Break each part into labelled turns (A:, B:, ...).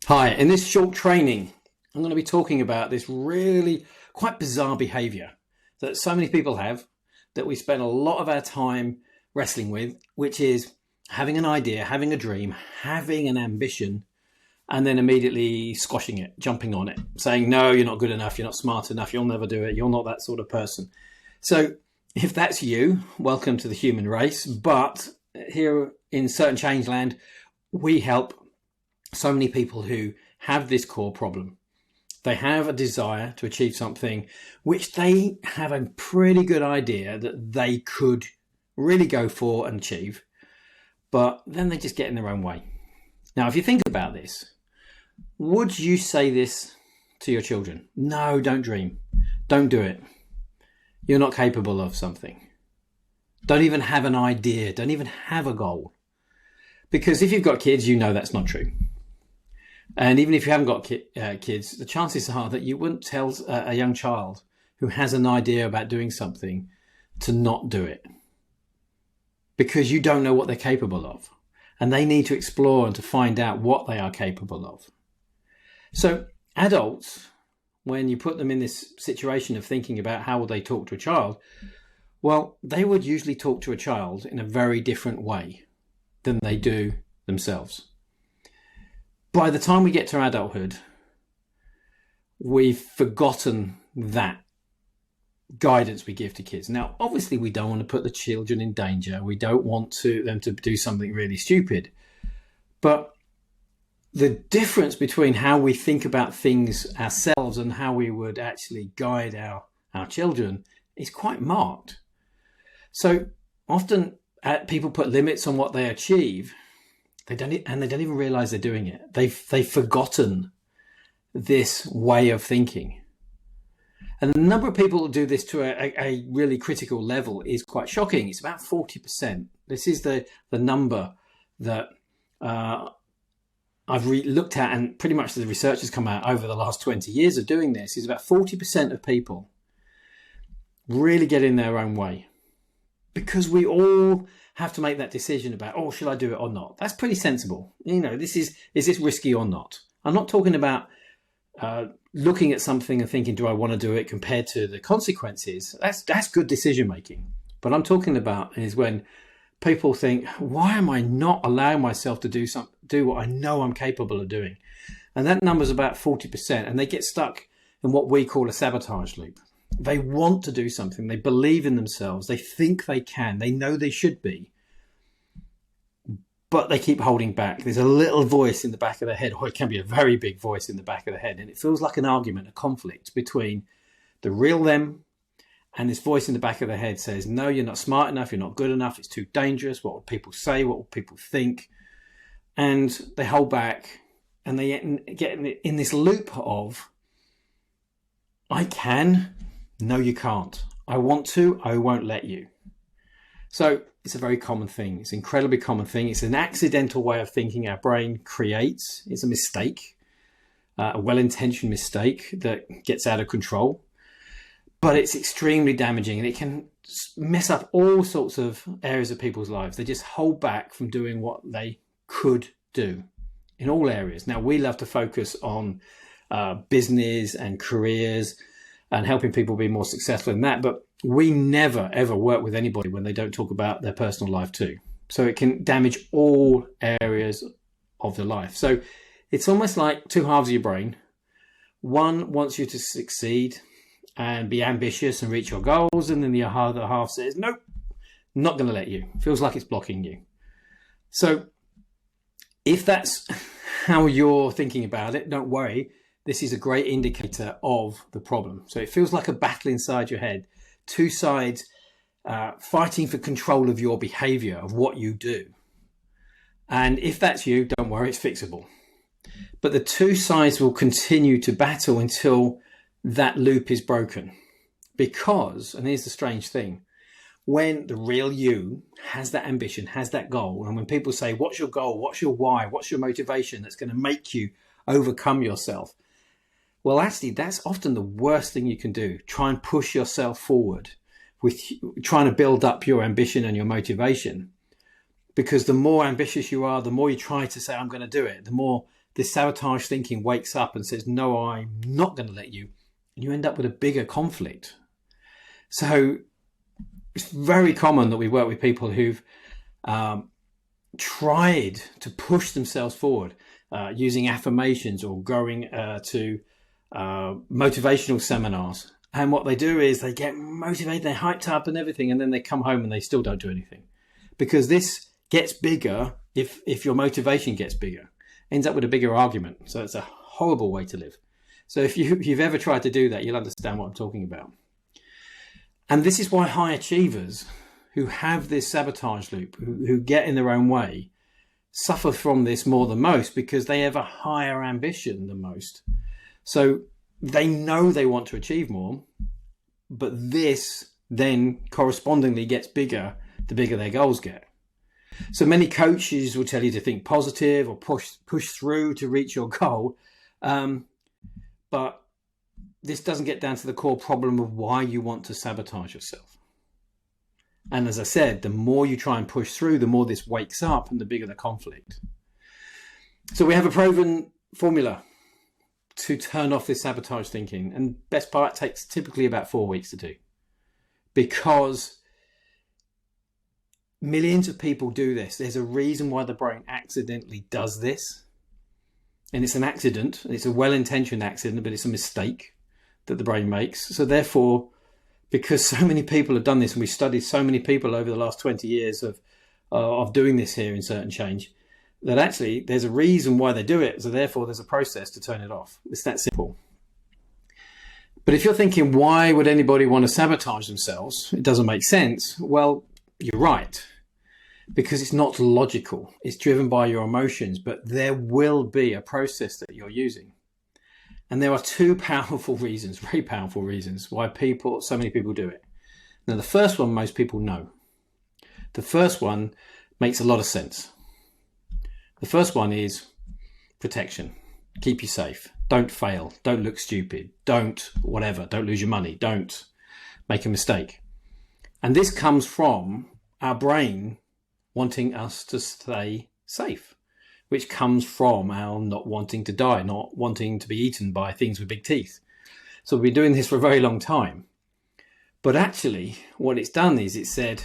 A: Hi, in this short training, I'm going to be talking about this really quite bizarre behavior that so many people have, that we spend a lot of our time wrestling with, which is having an idea, having a dream, having an ambition, and then immediately squashing it, jumping on it, saying, no, you're not good enough, you're not smart enough, you'll never do it, you're not that sort of person. So if that's you, welcome to the human race. But here in Certain Change Land, we help so many people who have this core problem. They have a desire to achieve something which they have a pretty good idea that they could really go for and achieve, but then they just get in their own way. Now, if you think about this, would you say this to your children? No, don't dream. Don't do it. You're not capable of something. Don't even have an idea. Don't even have a goal. Because if you've got kids, you know that's not true. And even if you haven't got kids, the chances are that you wouldn't tell a young child who has an idea about doing something to not do it, because you don't know what they're capable of, and they need to explore and to find out what they are capable of. So adults, when you put them in this situation of thinking about how will they talk to a child, well, they would usually talk to a child in a very different way than they do themselves. By the time we get to adulthood, we've forgotten that guidance we give to kids. Now, obviously, we don't want to put the children in danger. We don't want them to do something really stupid. But the difference between how we think about things ourselves and how we would actually guide our children is quite marked. So often people put limits on what they achieve. They don't even realize they're doing it. They've forgotten this way of thinking. And the number of people who do this to a really critical level is quite shocking. It's about 40%. This is the number that I've looked at, and pretty much the research has come out over the last 20 years of doing this, is about 40% of people really get in their own way. Because we all have to make that decision about, oh, should I do it or not? That's pretty sensible. You know, is this risky or not? I'm not talking about looking at something and thinking, do I want to do it, compared to the consequences. That's good decision making. But I'm talking about is when people think, why am I not allowing myself to do what I know I'm capable of doing? And that number's about 40%, and they get stuck in what we call a sabotage loop. They want to do something. They believe in themselves. They think they can. They know they should be. But they keep holding back. There's a little voice in the back of their head, or it can be a very big voice in the back of the head. And it feels like an argument, a conflict between the real them and this voice in the back of their head says, no, you're not smart enough. You're not good enough. It's too dangerous. What will people say? What will people think? And they hold back, and they get in this loop of, I can. No, you can't. I want to. I won't let you. So it's a very common thing. It's an incredibly common thing. It's an accidental way of thinking our brain creates. It's a mistake, a well-intentioned mistake that gets out of control. But it's extremely damaging, and it can mess up all sorts of areas of people's lives. They just hold back from doing what they could do in all areas. Now, we love to focus on business and careers and helping people be more successful in that. But we never, ever work with anybody when they don't talk about their personal life too. So it can damage all areas of their life. So it's almost like two halves of your brain. One wants you to succeed and be ambitious and reach your goals. And then the other half says, nope, not going to let you. Feels like it's blocking you. So if that's how you're thinking about it, don't worry. This is a great indicator of the problem. So it feels like a battle inside your head. Two sides fighting for control of your behavior, of what you do. And if that's you, don't worry, it's fixable. But the two sides will continue to battle until that loop is broken. Because, and here's the strange thing, when the real you has that ambition, has that goal, and when people say, what's your goal? What's your why? What's your motivation that's going to make you overcome yourself? Well, actually, that's often the worst thing you can do. Try and push yourself forward with trying to build up your ambition and your motivation. Because the more ambitious you are, the more you try to say, I'm going to do it, the more this sabotage thinking wakes up and says, no, I'm not going to let you. And you end up with a bigger conflict. So it's very common that we work with people who've tried to push themselves forward using affirmations or going to motivational seminars. And what they do is they get motivated, they're hyped up and everything, and then they come home and they still don't do anything. Because this gets bigger if your motivation gets bigger. Ends up with a bigger argument. So it's a horrible way to live. So if you've ever tried to do that, you'll understand what I'm talking about. And this is why high achievers who have this sabotage loop, who get in their own way, suffer from this more than most, because they have a higher ambition than most. So they know they want to achieve more, but this then correspondingly gets bigger the bigger their goals get. So many coaches will tell you to think positive or push through to reach your goal. But this doesn't get down to the core problem of why you want to sabotage yourself. And as I said, the more you try and push through, the more this wakes up and the bigger the conflict. So we have a proven formula to turn off this sabotage thinking. And best part, takes typically about 4 weeks to do. Because millions of people do this. There's a reason why the brain accidentally does this. And it's an accident. It's a well-intentioned accident, but it's a mistake that the brain makes. So therefore, because so many people have done this, and we've studied so many people over the last 20 years of doing this here in Certain Change, that actually there's a reason why they do it. So therefore, there's a process to turn it off. It's that simple. But if you're thinking, why would anybody want to sabotage themselves? It doesn't make sense. Well, you're right, because it's not logical. It's driven by your emotions, but there will be a process that you're using. And there are two powerful reasons, very powerful reasons, why so many people do it. Now, the first one, most people know. The first one makes a lot of sense. The first one is protection. Keep you safe. Don't fail. Don't look stupid. Don't lose your money. Don't make a mistake. And this comes from our brain wanting us to stay safe, which comes from our not wanting to die, not wanting to be eaten by things with big teeth. So we've been doing this for a very long time. But actually, what it's done is it said,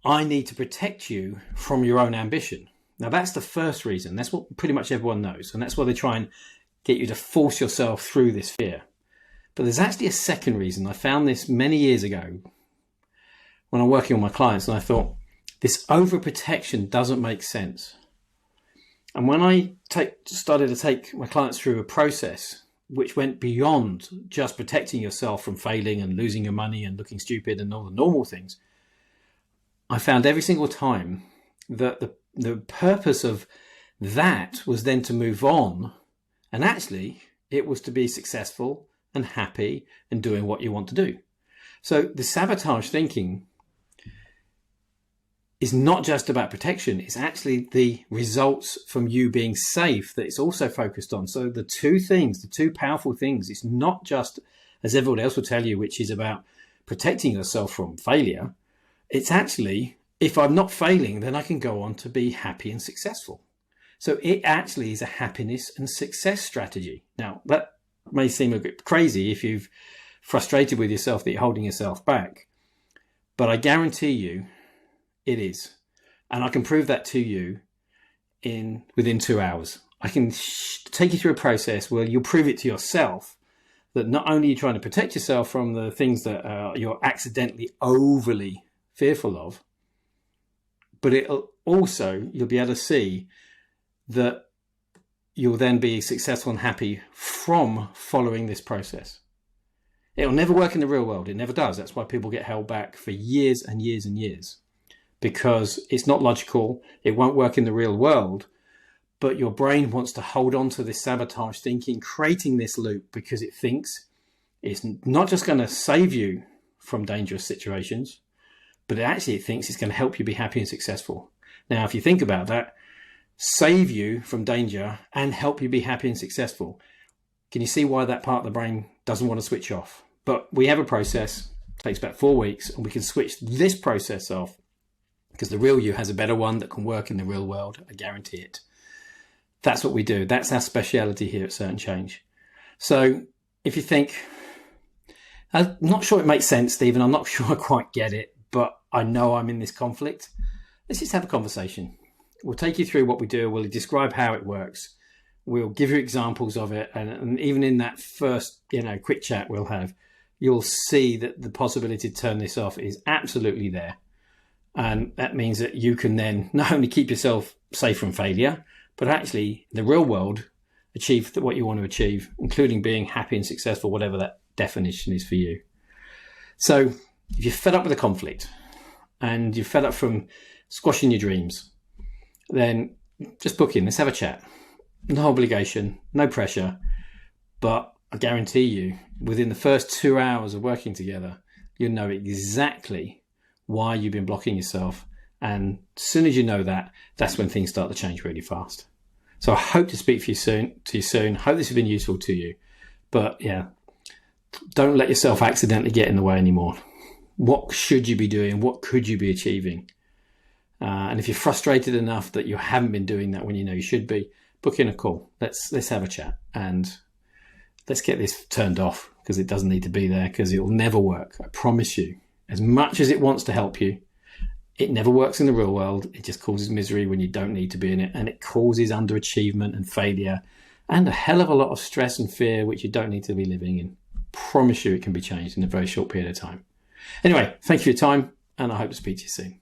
A: I need to protect you from your own ambition. Now, that's the first reason. That's what pretty much everyone knows. And that's why they try and get you to force yourself through this fear. But there's actually a second reason. I found this many years ago when I'm working on my clients, and I thought, this overprotection doesn't make sense. And when I started to take my clients through a process which went beyond just protecting yourself from failing and losing your money and looking stupid and all the normal things, I found every single time that the purpose of that was then to move on. And actually, it was to be successful and happy and doing what you want to do. So the sabotage thinking is not just about protection. It's actually the results from you being safe that it's also focused on. So the two powerful things, it's not just, as everyone else will tell you, which is about protecting yourself from failure. It's actually, if I'm not failing, then I can go on to be happy and successful. So it actually is a happiness and success strategy. Now, that may seem a bit crazy if you've frustrated with yourself that you're holding yourself back, but I guarantee you it is. And I can prove that to you within 2 hours. I can take you through a process where you'll prove it to yourself that not only are you trying to protect yourself from the things that you're accidentally overly fearful of, but you'll be able to see that you'll then be successful and happy from following this process. It'll never work in the real world. It never does. That's why people get held back for years and years and years, because it's not logical. It won't work in the real world, but your brain wants to hold on to this sabotage thinking, creating this loop, because it thinks it's not just going to save you from dangerous situations, but it thinks it's going to help you be happy and successful. Now, if you think about that, save you from danger and help you be happy and successful. Can you see why that part of the brain doesn't want to switch off? But we have a process, it takes about 4 weeks, and we can switch this process off because the real you has a better one that can work in the real world. I guarantee it. That's what we do. That's our speciality here at Certain Change. So if you think, I'm not sure it makes sense, Stephen, I'm not sure I quite get it, but I know I'm in this conflict, let's just have a conversation. We'll take you through what we do. We'll describe how it works. We'll give you examples of it. And even in that first, quick chat we'll have, you'll see that the possibility to turn this off is absolutely there. And that means that you can then not only keep yourself safe from failure, but actually in the real world, achieve what you want to achieve, including being happy and successful, whatever that definition is for you. So if you're fed up with the conflict and you're fed up from squashing your dreams, then just book in. Let's have a chat. No obligation, no pressure. But I guarantee you, within the first 2 hours of working together, you'll know exactly why you've been blocking yourself. And as soon as you know that, that's when things start to change really fast. So I hope to speak to you soon. Hope this has been useful to you. But yeah, don't let yourself accidentally get in the way anymore. What should you be doing? What could you be achieving? And if you're frustrated enough that you haven't been doing that when you know you should be, book in a call. Let's have a chat and let's get this turned off, because it doesn't need to be there, because it will never work. I promise you. As much as it wants to help you, it never works in the real world. It just causes misery when you don't need to be in it, and it causes underachievement and failure and a hell of a lot of stress and fear which you don't need to be living in. Promise you it can be changed in a very short period of time. Anyway, thank you for your time, and I hope to speak to you soon.